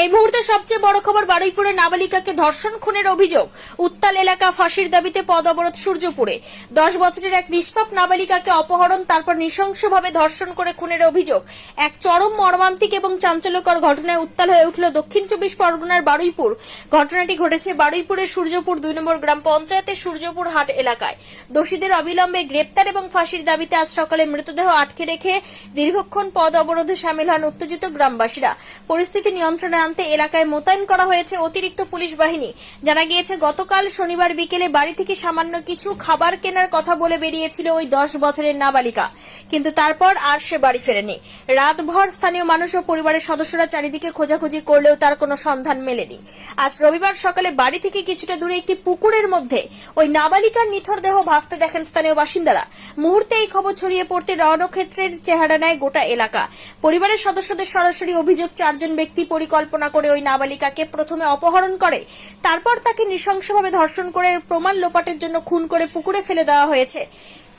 এই মুহূর্তে সবচেয়ে বড় খবর, বারুইপুরে নাবালিকাকে ধর্ষণ খুনের অভিযোগ। উত্তাল এলাকা, ফাঁসির দাবিতে পদ অবরোধ সূর্যপুরে। 10 বছরের এক নিষ্পাপ নাবালিকাকে অপহরণ, তারপর নৃশংসভাবে ধর্ষণ করে খুনের অভিযোগ। এক চরম মর্মান্তিক এবং চাঞ্চল্যকর ঘটনায় উত্তাল হয়ে উঠল দক্ষিণ 24 পরগনার বারুইপুর। ঘটনাটি ঘটেছে বারুইপুরের সূর্যপুর 2 নম্বর গ্রাম পঞ্চায়েতের সূর্যপুর হাট এলাকায়। দোষীদের অবিলম্বে গ্রেপ্তার এবং ফাঁসির দাবিতে আজ সকালে মৃতদেহ আটকে রেখে দীর্ঘক্ষণ পদ অবরোধে সামিল হন উত্তেজিত গ্রামবাসীরা। পরিস্থিতি নিয়ন্ত্রণে আনতে এলাকায় মোতায়েন করা হয়েছে অতিরিক্ত পুলিশ বাহিনী। জানা গিয়েছে, গতকাল শনিবার বিকেলে বাড়ি থেকে সামান্য কিছু খাবার কেনার কথা বলে বেরিয়েছিল ওই 10 বছরের নাবালিকা, কিন্তু তারপর আর সে বাড়ি ফেরেনি। রাতভর স্থানীয় মানুষ ও পরিবারের সদস্যরা চারিদিকে খোঁজাখুঁজি করলেও তার কোনো সন্ধান মেলেনি। আজ রবিবার সকালে বাড়ি থেকে কিছুটা দূরে একটি পুকুরের মধ্যে ওই নাবালিকার নিথর দেহ ভাসতে দেখেন স্থানীয় বাসিন্দারা। মুহূর্তে এই খবর ছড়িয়ে পড়তে রণক্ষেত্রের চেহারা নেয় গোটা এলাকা। পরিবারের সদস্যদের সরাসরি অভিযোগ, 4 জন ব্যক্তি পরিকল্পনা করে ওই নাবালিকাকে প্রথমে অপহরণ করে, তারপর তাকে নৃশংসভাবে ধর্ষণ করে প্রমাণ লোপাটের জন্য খুন করে পুকুরে ফেলে দেওয়া হয়েছে।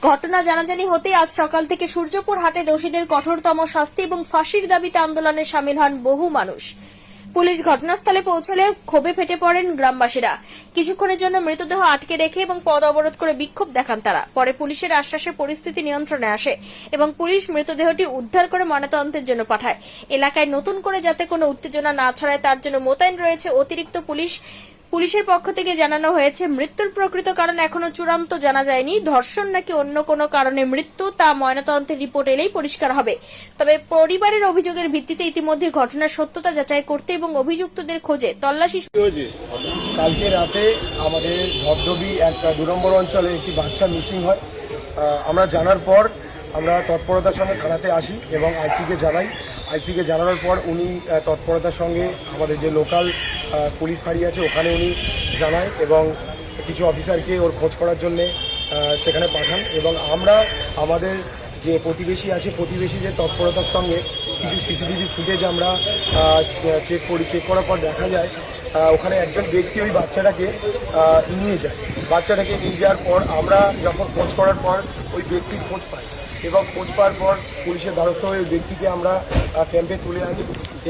ঘটনা জানাজানি হতেই আজ সকাল থেকে সূর্যপুর হাটে দোষীদের কঠোরতম শাস্তি এবং ফাঁসির দাবিতে আন্দোলনে সামিল হন বহু মানুষ। পুলিশ ঘটনাস্থলে পৌঁছলে ক্ষোভে ফেটে পড়েন গ্রামবাসীরা। কিছুক্ষণের জন্য মৃতদেহ আটকে রেখে এবং পদ অবরোধ করে বিক্ষোভ দেখান তারা। পরে পুলিশের আশ্বাসে পরিস্থিতি নিয়ন্ত্রণে আসে এবং পুলিশ মৃতদেহটি উদ্ধার করে ময়নাতদন্তের জন্য পাঠায়। এলাকায় নতুন করে যাতে কোনো উত্তেজনা না ছড়ায় তার জন্য মোতায়েন রয়েছে অতিরিক্ত পুলিশ। পুলিশের পক্ষ থেকে জানানো হয়েছে, মৃত্যুর প্রকৃত কারণ এখনো চূড়ান্ত জানা যায়নি। ধর্ষণ নাকি অন্য কোনো কারণে মৃত্যু তা ময়নাতদন্তের রিপোর্ট এলেই পরিষ্কার হবে। তবে পরিবারের অভিযোগের ভিত্তিতে ইতিমধ্যে ঘটনার সত্যতা যাচাই করতে এবং অভিযুক্তদের খোঁজে তল্লাশি। কালকে রাতে আমাদের ধবধবি এক 2 নম্বর অঞ্চলে একটি বাচ্চা মিসিং হয়। আমরা জানার পর আমরা তৎপরতার সঙ্গে থানাতে আসি এবং আইসিকে জানাই। আইসিকে জানানোর পর উনি তৎপরতার সঙ্গে আমাদের যে লোকাল পুলিশ ফাঁড়ি আছে ওখানে উনি জানায় এবং কিছু অফিসারকে ওর খোঁজ করার জন্যে সেখানে পাঠান। এবং আমরা আমাদের যে প্রতিবেশী আছে, প্রতিবেশীদের তৎপরতার সঙ্গে কিছু সিসিটিভি ফুটেজ আমরা চেক করি। চেক করার পর দেখা যায় ওখানে একজন ব্যক্তি ওই বাচ্চাটাকে নিয়ে যায়। বাচ্চাটাকে নিয়ে যাওয়ার পর আমরা যখন খোঁজ করার পর ওই ব্যক্তির খোঁজ পাই এবং খোঁজ পাওয়ার পর পুলিশের দ্বারস্থ হয়ে ওই ব্যক্তিকে আমরা ক্যাম্পে তুলে আনি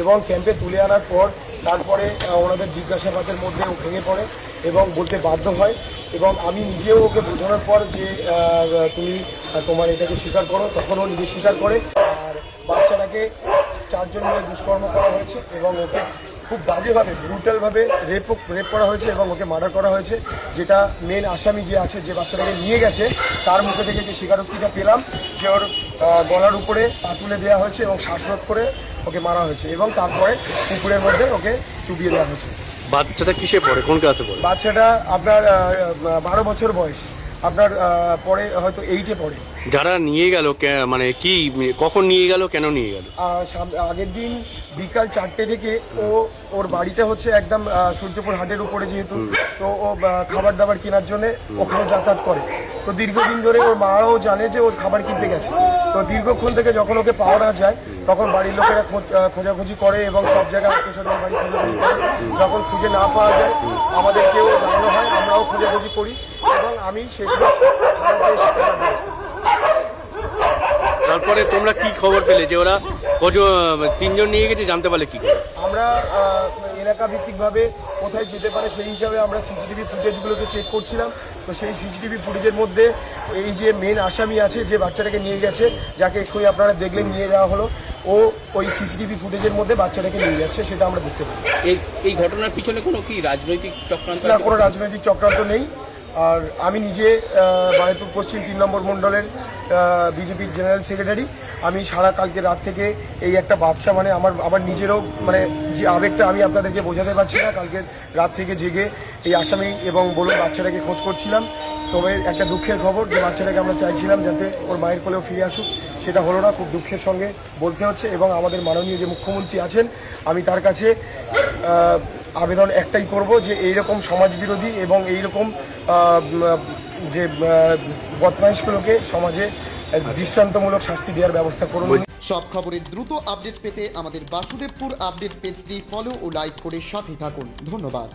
এবং ক্যাম্পে তুলে আনার পর তারপরে ওনাদের জিজ্ঞাসাবাদের মধ্যে ও ভেঙে পড়ে এবং বলতে বাধ্য হয়। এবং আমি নিজেও ওকে বোঝানোর পর যে তুমি তোমার এটাকে স্বীকার করো, তখন ও নিজে স্বীকার করে। আর বাচ্চাটাকে 4 জন মিলে দুষ্কর্ম করা হয়েছে এবং ওকে খুব বাজেভাবে ব্রুটালভাবে রেপ করা হয়েছে এবং ওকে মার্ডার করা হয়েছে। যেটা মেন আসামি যে আছে, যে বাচ্চাটাকে নিয়ে গেছে, তার মুখে থেকে যে স্বীকারোক্তিটা পেলাম যে ওর গলার উপরে পা তুলে দেওয়া হয়েছে এবং শ্বাসরোধ করে ওকে মারা হয়েছে এবং তারপরে পুকুরের মধ্যে ওকে চুবিয়ে দেওয়া হয়েছে। বাচ্চাটা কিসে পড়ে, কোন ক্লাসে পড়ে? বাচ্চাটা আপনার 12 বছর বয়স, আপনার পরে হয়তো 8-এ পড়ে। যারা নিয়ে গেল মানে কি, কখন নিয়ে গেল, কেন নিয়ে গেল? আগের দিন বিকাল 4টে থেকে ওর বাড়িটা হচ্ছে একদম সূর্যপুর হাটের উপরে, যেহেতু তো ও খাবার দাবার কেনার জন্য ওখানে যাতায়াত করে। তো দীর্ঘদিন ধরে ওর মাও জানে যে ওর খাবার কিনতে গেছে। তো দীর্ঘক্ষণ থেকে যখন ওকে পাওয়া না যায় তখন বাড়ির লোকেরা খোঁজাখুঁজি করে এবং সব জায়গায় আত্মীয়স্বজন বাড়ি খোঁজাখুঁজি করে। যখন খুঁজে না পাওয়া যায় আমাদেরকেও জানানো হয়, আমরাও খোঁজাখুঁজি করি এবং আমি শেষমেশ তারপরে তোমরা কি খবর পেলে যে ওরা 3 জন নিয়ে গেছে, জানতে পারলে কি করে? আমরা এলাকা ভিত্তিকভাবে কোথায় যেতে পারে সেই হিসাবে আমরা সিসিটিভি ফুটেজগুলোকে চেক করছিলাম। তো সেই সিসিটিভি ফুটেজের মধ্যে এই যে মেন আসামি আছে, যে বাচ্চাটাকে নিয়ে গেছে, যাকে এক্ষুনি আপনারা দেখলেন নিয়ে যাওয়া হলো, ও ওই সিসিটিভি ফুটেজের মধ্যে বাচ্চাটাকে নিয়ে যাচ্ছে, সেটা আমরা দেখতে পাই। এই ঘটনার পিছনে কোনো কি রাজনৈতিক চক্রান্ত? না, কোনো রাজনৈতিক চক্রান্ত নেই। আর আমি নিজে বারুইপুর পশ্চিম 3 নম্বর মণ্ডলের বিজেপির জেনারেল সেক্রেটারি। আমি সারা কালকে রাত থেকে এই একটা বাচ্চা, মানে আমার নিজেরও মানে যে আবেগটা আমি আপনাদেরকে বোঝাতে পারছি না। কালকে রাত থেকে জেগে এই আসামি এবং বলুন বাচ্চাটাকে খোঁজ করছিলাম। তবে একটা দুঃখের খবর, যে বাচ্চাটাকে আমরা চাইছিলাম যাতে ওর মায়ের কোলেও ফিরে আসুক, সেটা হলো না। খুব দুঃখের সঙ্গে বলতে হচ্ছে। এবং আমাদের মাননীয় যে মুখ্যমন্ত্রী আছেন, আমি তার কাছে আবেদন একটাই করব যে এইরকম সমাজবিরোধী এবং এইরকম যে বদমাইশগুলোকে সমাজে দৃষ্টান্তমূলক শাস্তি দেওয়ার ব্যবস্থা করুন। সব খবরের দ্রুত আপডেট পেতে আমাদের বাসুদেবপুর আপডেট পেজটি ফলো ও লাইক করে সাথে থাকুন। ধন্যবাদ।